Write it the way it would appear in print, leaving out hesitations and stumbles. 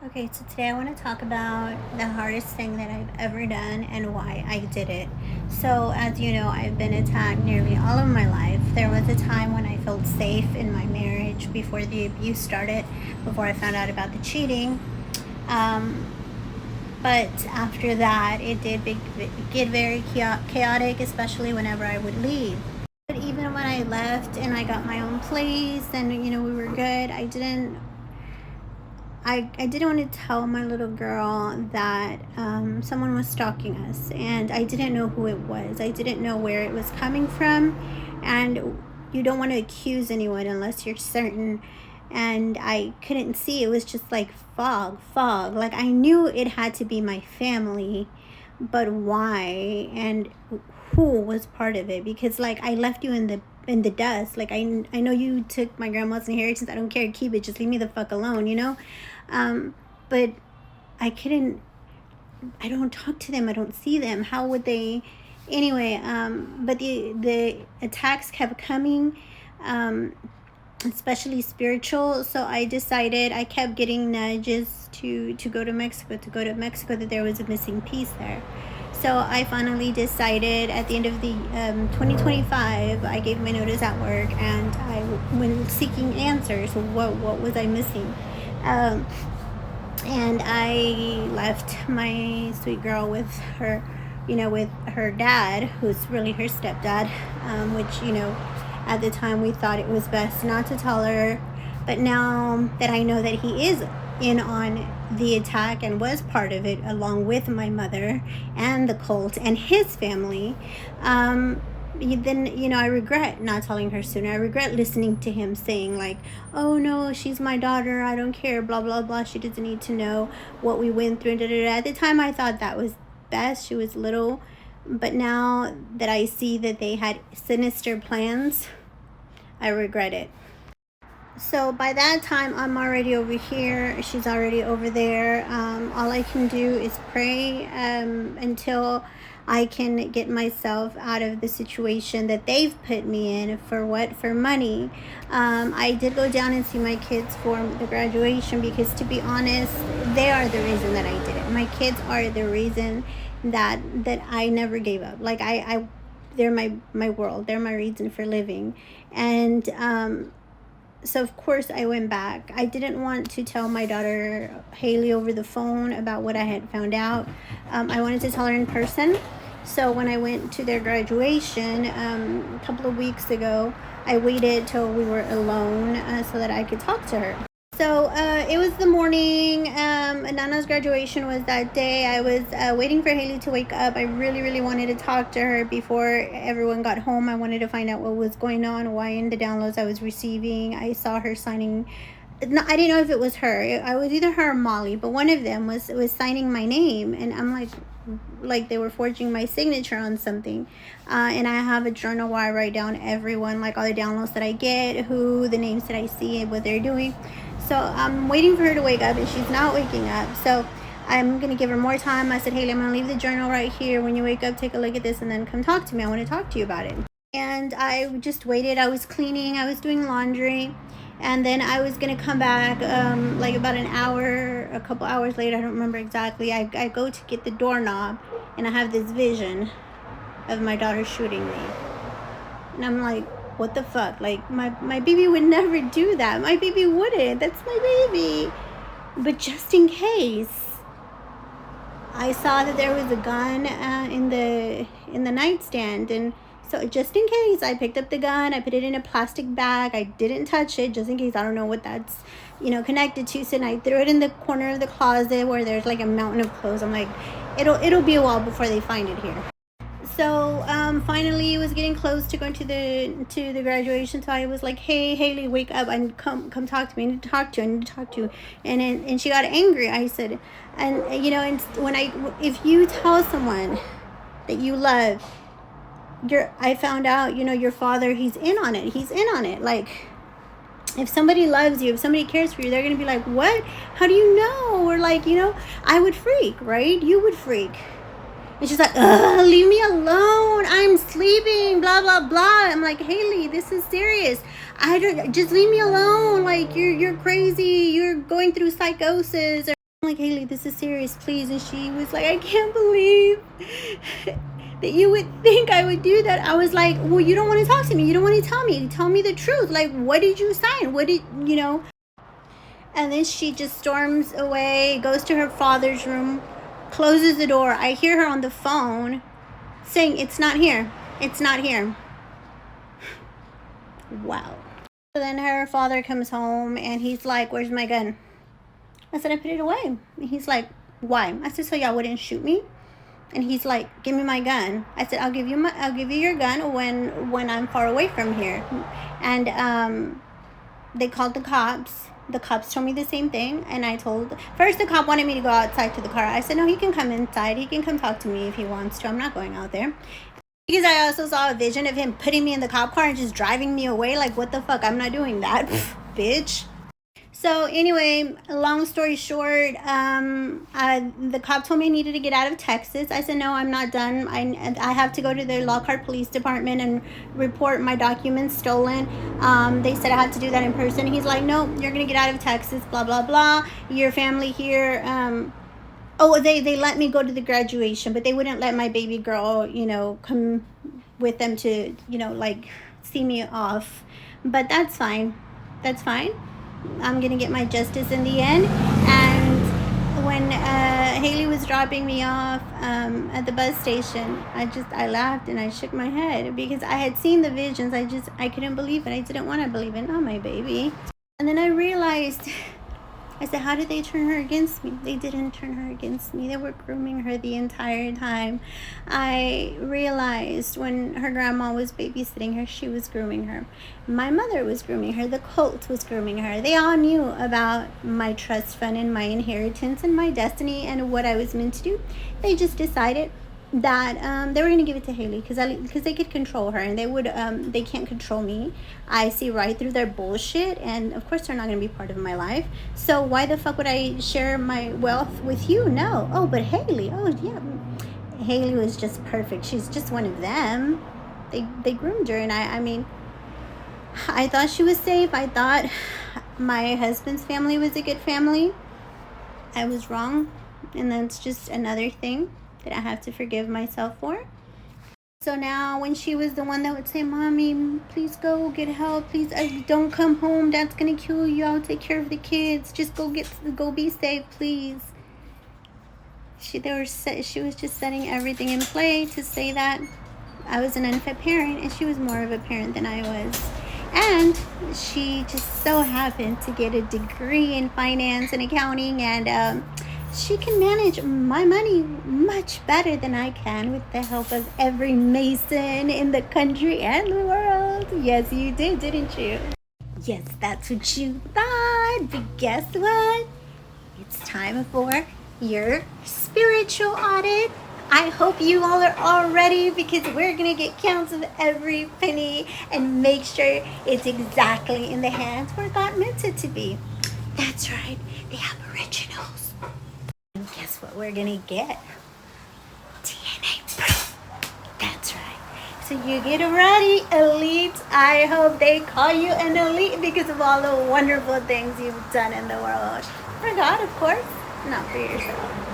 Okay, so today I want to talk about the hardest thing that I've ever done and why I did it. So, as you know, I've been attacked nearly all of my life. There was a time when I felt safe in my marriage before the abuse started, before I found out about the cheating. Um, but after that, it did get very chaotic, especially whenever I would leave. But even when I left and I got my own place and, we were good, I didn't want to tell my little girl that someone was stalking us, and I didn't know who it was. I didn't know where it was coming from, and you don't want to accuse anyone unless you're certain. And I couldn't see. It was just like fog. Like I knew it had to be my family, but why and who was part of it? Because like I left you in the dust. Like I know you took my grandma's inheritance. I don't care. Keep it. Just leave me the fuck alone. Um, but I couldn't. I don't talk to them. I don't see them. How would they? Anyway, but the attacks kept coming. Especially spiritual. So I decided, I kept getting nudges to go to Mexico, that there was a missing piece there. So I finally decided at the end of the 2025, I gave my notice at work and I went seeking answers. What was I missing? And I left my sweet girl with her, with her dad, who's really her stepdad, which, at the time we thought it was best not to tell her. But now that I know that he is in on the attack and was part of it along with my mother and the cult and his family, then I regret not telling her sooner. I regret listening to him saying like, oh no, she's my daughter, I don't care, blah blah blah, she doesn't need to know what we went through. At the time I thought that was best. She was little. But now that I see that they had sinister plans, I regret it. So by that time, I'm already over here. She's already over there. All I can do is pray until I can get myself out of the situation that they've put me in. For what? For money. I did go down and see my kids for the graduation because, to be honest, they are the reason that I did it. My kids are the reason that I never gave up. Like they're my world. They're my reason for living. And so of course I went back. I didn't want to tell my daughter Haley over the phone about what I had found out. I wanted to tell her in person. So when I went to their graduation a couple of weeks ago, I waited till we were alone so that I could talk to her. So it was the morning. Nana's graduation was that day. I was waiting for Haley to wake up. I really, really wanted to talk to her before everyone got home. I wanted to find out what was going on, why in the downloads I was receiving. I saw her signing. No, I didn't know if it was her. I was either her or Molly, but one of them was signing my name, and I'm like they were forging my signature on something. And I have a journal where I write down everyone, like all the downloads that I get, who, the names that I see, and what they're doing. So I'm waiting for her to wake up, and she's not waking up. So I'm going to give her more time. I said, Haley, I'm going to leave the journal right here. When you wake up, take a look at this and then come talk to me. I want to talk to you about it. And I just waited. I was cleaning. I was doing laundry. And then I was going to come back like about an hour, a couple hours later. I don't remember exactly. I go to get the doorknob, and I have this vision of my daughter shooting me. And I'm like, what the fuck? Like, my baby would never do that. My baby wouldn't. That's my baby. But just in case, I saw that there was a gun in the nightstand, and so just in case, I picked up the gun. I put it in a plastic bag. I didn't touch it, just in case. I don't know what that's connected to. So I threw it in the corner of the closet where there's like a mountain of clothes. I'm like, it'll be a while before they find it here. So finally, it was getting close to going to the graduation. So I was like, "Hey, Haley, wake up and come talk to me. I need to talk to you. I need to talk to you." And she got angry. I said, and if you tell someone that you love, I found out, your father, he's in on it. He's in on it. Like, if somebody loves you, if somebody cares for you, they're gonna be like, "What? How do you know?" Or like, I would freak, right? You would freak. And she's like, "Ugh, leave me alone. I'm sleeping, blah, blah, blah." I'm like, "Haley, this is serious. Just leave me alone. Like, you're crazy. You're going through psychosis." I'm like, Haley, this is serious, please. And she was like, I can't believe that you would think I would do that. I was like, well, you don't want to talk to me. You don't want to tell me. Tell me the truth. Like, what did you sign? What did, you know? And then she just storms away, goes to her father's room, closes the door. I hear her on the phone saying, it's not here. It's not here. Wow. So then her father comes home and he's like, where's my gun? I said, I put it away. And he's like, why? I said, so y'all wouldn't shoot me? And he's like, give me my gun. I said, I'll give you your gun when I'm far away from here. And they called the cops. The cops told me the same thing. And first the cop wanted me to go outside to the car. I said, no, he can come inside. He can come talk to me if he wants to. I'm not going out there. Because I also saw a vision of him putting me in the cop car and just driving me away. Like, what the fuck? I'm not doing that, bitch. So anyway, long story short, the cop told me I needed to get out of Texas. I said, no, I'm not done. I have to go to the Lockhart Police Department and report my documents stolen. They said I had to do that in person. He's like, no, you're going to get out of Texas, blah, blah, blah. Your family here. They let me go to the graduation, but they wouldn't let my baby girl, come with them to, like see me off. But that's fine. That's fine. I'm gonna get my justice in the end. And when Haley was dropping me off at the bus station, I laughed and I shook my head because I had seen the visions. I couldn't believe it. I didn't want to believe it. Not my baby. And then I realized, I said, how did they turn her against me? They didn't turn her against me. They were grooming her the entire time. I realized when her grandma was babysitting her, she was grooming her. My mother was grooming her. The cult was grooming her. They all knew about my trust fund and my inheritance and my destiny and what I was meant to do. They just decided that they were going to give it to Haley because they could control her, and they can't control me. I see right through their bullshit, and of course they're not going to be part of my life. So why the fuck would I share my wealth with you? No. Oh, but Haley, oh yeah, Haley was just perfect. She's just one of them. They groomed her, and I thought she was safe. I thought my husband's family was a good family. I was wrong, and that's just another thing that I have to forgive myself for. So now when she was the one that would say, Mommy, please go get help. Please don't come home. Dad's going to kill you. I'll take care of the kids. Just go be safe, please. She was just setting everything in play to say that I was an unfit parent, and she was more of a parent than I was. And she just so happened to get a degree in finance and accounting, and she can manage my money much better than I can with the help of every Mason in the country and the world. Yes, you did, didn't you? Yes, that's what you thought. But guess what? It's time for your spiritual audit. I hope you all are all ready, because we're going to get counts of every penny and make sure it's exactly in the hands where God meant it to be. That's right, the Aboriginals. And guess what we're gonna get? DNA proof. That's right. So you get ready, elite. I hope they call you an elite because of all the wonderful things you've done in the world. For God, of course, not for yourself.